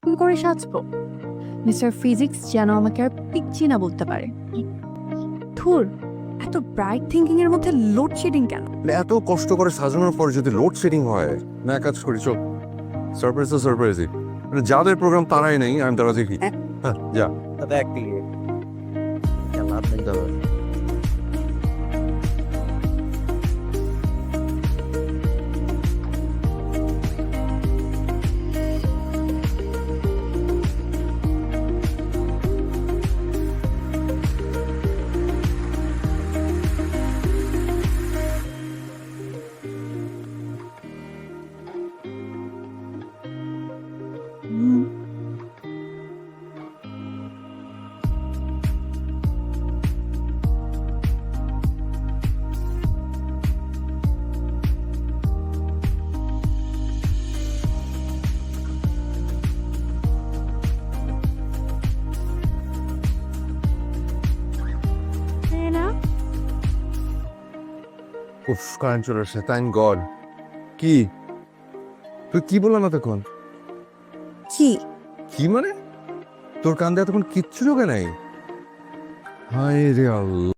কি করে সাজবো? Mister physics যেন আমাকে আর পিচ্ছি না বলতে পারে। ধুর, এত ব্রাইট থিঙ্কিং এর মধ্যে লোডশেডিং কেন? এত কষ্ট করে সাজানোর পর যদি লোডশেডিং হয়, না এক কাজ করি চল, সারপ্রাইজ তো সারপ্রাইজই, যাদের প্রোগ্রাম তারাই নেই, আমি তারা দেখি। হ্যাঁ যা। তবে একটি লাভ নেই তবে। না, উফ, কারেন্ট চলে আসছে, থ্যাংক গড। কি তুই কি বললাম এতক্ষণ? কি কি মানে? তোর কান্দে এতক্ষণ কিচ্ছু ঢোকে নাই? হায় রে আল্লাহ।